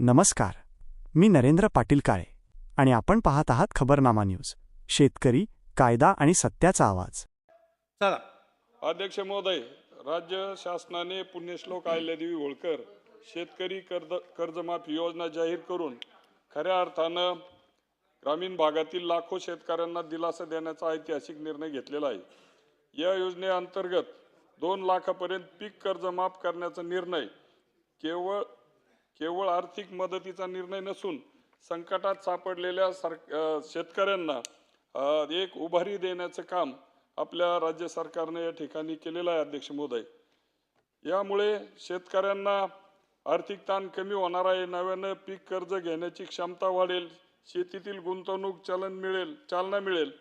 नमस्कार. मी नरेंद्र पाटील काळे आणि आपण पाहत आहात खबरनामा न्यूज. शेतकरी, कायदा आणि सत्याचा आवाज. चला. अध्यक्ष महोदय, राज्य शासनाने पुण्यश्लोक अहिल्यादेवी होळकर शेतकरी कर्जमाफी योजना जाहीर करून खऱ्या अर्थानं ग्रामीण भागातील लाखो शेतकऱ्यांना दिलासा देण्याचा ऐतिहासिक निर्णय घेतलेला आहे. या योजनेअंतर्गत 2 लाखापर्यंत पीक कर्ज माफ करण्याचा निर्णय केवळ आर्थिक मदतीचा निर्णय नसून संकटात सापडलेल्या शेतकऱ्यांना एक उभारी देण्याचं काम आपल्या राज्य सरकारने या ठिकाणी केलेलं आहे. अध्यक्ष महोदय, यामुळे शेतकऱ्यांना आर्थिक ताण कमी होणार आहे. नव्यानं पीक कर्ज घेण्याची क्षमता वाढेल, शेतीतील गुंतवणूक चालना मिळेल,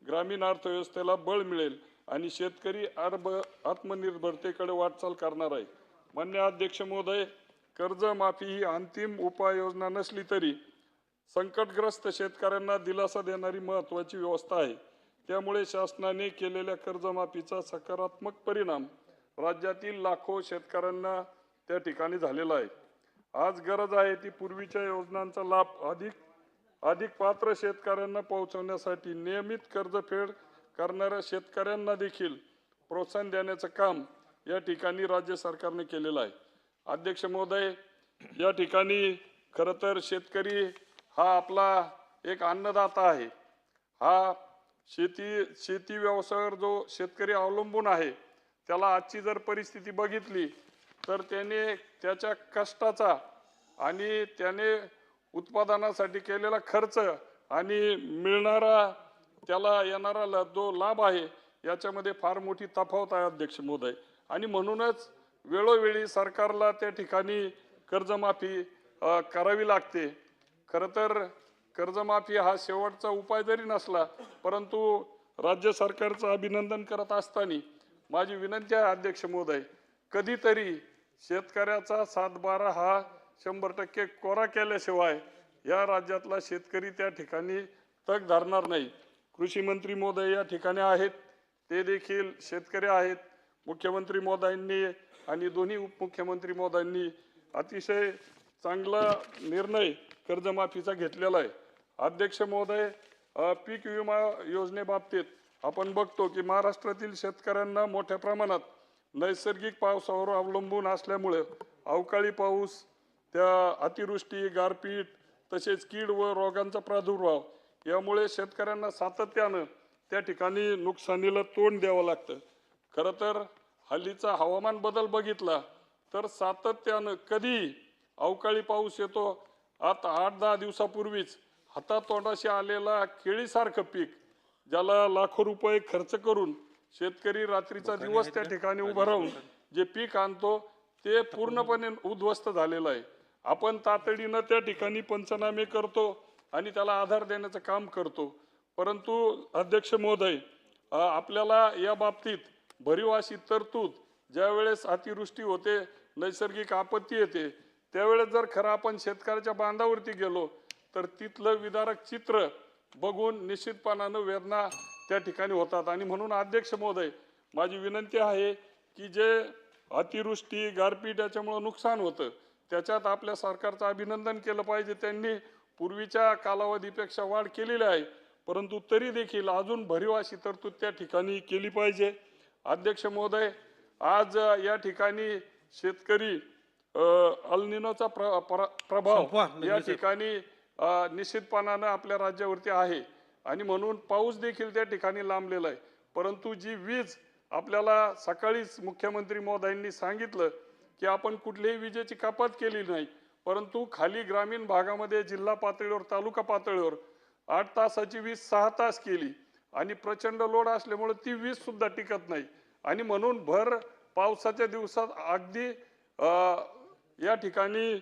ग्रामीण अर्थव्यवस्थेला बळ मिळेल आणि शेतकरी आत्मनिर्भरतेकडे वाटचाल करणार आहे. माननीय अध्यक्ष महोदय, कर्जमाफी ही अंतिम उपाययोजना नसली तरी संकटग्रस्त शेतकऱ्यांना दिलासा देणारी महत्त्वाची व्यवस्था आहे. त्यामुळे शासनाने केलेल्या कर्जमाफीचा सकारात्मक परिणाम राज्यातील लाखो शेतकऱ्यांना त्या ठिकाणी झालेला आहे. आज गरज आहे ती पूर्वीच्या योजनांचा लाभ अधिक पात्र शेतकऱ्यांना पोहोचवण्यासाठी नियमित कर्जफेड करणाऱ्या शेतकऱ्यांना देखील प्रोत्साहन देण्याचं काम या ठिकाणी राज्य सरकारने केलेलं आहे. अध्यक्ष महोदय, या ठिकाणी खरं तर शेतकरी हा आपला एक अन्नदाता आहे. हा शेती व्यवसायावर जो शेतकरी अवलंबून आहे, त्याला आजची जर परिस्थिती बघितली तर त्याने त्याच्या कष्टाचा आणि त्याने उत्पादनासाठी केलेला खर्च आणि मिळणारा त्याला येणारा जो लाभ आहे याच्यामध्ये फार मोठी तफावत आहे. अध्यक्ष महोदय, आणि म्हणूनच वेळोवेळी सरकारला त्या ठिकाणी कर्जमाफी करावी लागते. खरं तर कर्जमाफी हा शेवटचा उपाय जरी नसला, परंतु राज्य सरकारचं अभिनंदन करत असताना माझी विनंती आहे अध्यक्ष महोदय, कधीतरी शेतकऱ्याचा 7/12 हा 100% कोरा केल्याशिवाय या राज्यातला शेतकरी त्या ठिकाणी तग धरणार नाही. कृषी मंत्री महोदय या ठिकाणी आहेत, ते देखील शेतकरी आहेत. मुख्यमंत्री महोदयांनी आणि दोन्ही उपमुख्यमंत्री महोदयांनी अतिशय चांगला निर्णय कर्जमाफीचा घेतलेला आहे. अध्यक्ष महोदय, पीक विमा योजनेबाबतीत आपण बघतो की महाराष्ट्रातील शेतकऱ्यांना मोठ्या प्रमाणात नैसर्गिक पावसावर अवलंबून असल्यामुळे अवकाळी पाऊस, त्या अतिवृष्टी, गारपीट तसेच कीड व रोगांचा प्रादुर्भाव यामुळे शेतकऱ्यांना सातत्यानं त्या ठिकाणी नुकसानीला तोंड द्यावं लागतं. खरं तर हल्लीचा हवामान बदल बघितला तर सातत्यानं कधी अवकाळी पाऊस येतो. आता 8-10 दिवसापूर्वीच हातातोंडाशी आलेला केळीसारखं पीक, ज्याला लाखो रुपये खर्च करून शेतकरी रात्रीचा दिवस त्या ठिकाणी उभं राहून जे पीक आणतो ते पूर्णपणे उद्ध्वस्त झालेलं आहे. आपण तातडीनं त्या ठिकाणी पंचनामे करतो आणि त्याला आधार देण्याचं काम करतो, परंतु अध्यक्ष महोदय, आपल्याला या बाबतीत भरीव अशी तरतूद ज्यावेळेस अतिवृष्टी होते, नैसर्गिक आपत्ती येते, त्यावेळेस जर खरं आपण शेतकऱ्याच्या बांधावरती गेलो तर तिथलं विदारक चित्र बघून निश्चितपणानं वेदना त्या ठिकाणी होतात. आणि म्हणून अध्यक्ष महोदय, माझी विनंती आहे की जे अतिवृष्टी, गारपीट याच्यामुळे नुकसान होतं त्याच्यात आपल्या सरकारचं अभिनंदन केलं पाहिजे. त्यांनी पूर्वीच्या कालावधीपेक्षा वाढ केलेली आहे, परंतु तरी देखील अजून भरीव अशी तरतूद त्या ठिकाणी केली पाहिजे. अध्यक्ष महोदय, आज या ठिकाणी शेतकरी अल निनोचा प्रभाव या ठिकाणी निश्चितपणानं आपल्या राज्यावरती आहे आणि म्हणून पाऊस देखील त्या ठिकाणी लांबलेला आहे. परंतु जी वीज आपल्याला सकाळीच मुख्यमंत्री महोदयांनी सांगितलं की आपण कुठलीही विजेची कपात केली नाही, परंतु खाली ग्रामीण भागामध्ये जिल्हा पातळीवर, तालुका पातळीवर 8 तासाची वीज 6 तास केली आणि प्रचंड लोड असल्यामुळे ती वीज सुद्धा टिकत नाही. आणि म्हणून भर पावसाच्या दिवसात अगदी या ठिकाणी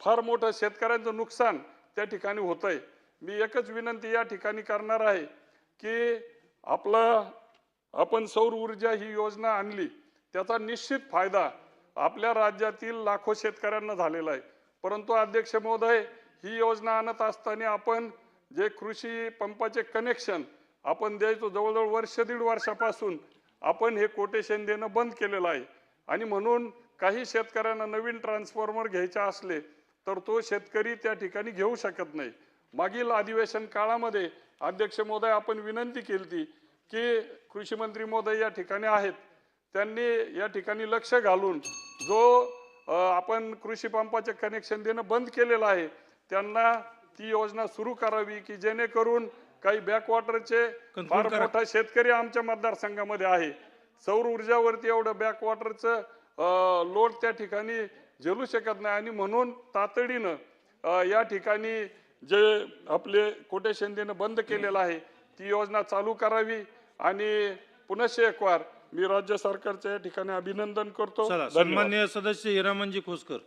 फार मोठं शेतकऱ्यांचं नुकसान त्या ठिकाणी होत आहे. मी एकच विनंती या ठिकाणी करणार आहे की आपण सौर ऊर्जा ही योजना आणली, त्याचा निश्चित फायदा आपल्या राज्यातील लाखो शेतकऱ्यांना झालेला आहे. परंतु अध्यक्ष महोदय, ही योजना आणत असताना आपण जे कृषी पंपाचे कनेक्शन आपण द्यायचो, जवळजवळ 1.5 वर्षापासून आपण हे कोटेशन देणं बंद केलेलं आहे. आणि म्हणून काही शेतकऱ्यांना नवीन ट्रान्सफॉर्मर घ्यायचे असले तर तो शेतकरी त्या ठिकाणी घेऊ शकत नाही. मागील अधिवेशन काळामध्ये अध्यक्ष महोदय आपण विनंती केली की कृषी मंत्री महोदय या ठिकाणी आहेत, त्यांनी या ठिकाणी लक्ष घालून जो आपण कृषी पंपाचे कनेक्शन देणं बंद केलेलं आहे त्यांना ती योजना सुरू करावी की जेणेकरून काही बॅकवॉटरचे फार मोठा शेतकरी आमच्या मतदारसंघामध्ये आहे. सौर ऊर्जावरती एवढं बॅकवॉटरचं लोड त्या ठिकाणी झेलू शकत नाही आणि म्हणून तातडीनं या ठिकाणी जे आपले कोटेशन देणं बंद केलेलं आहे ती योजना चालू करावी. आणि पुनश्च एक वार मी राज्य सरकारच्या या ठिकाणी अभिनंदन करतो. सन्माननीय सदस्य हिरामनजी खोसकर.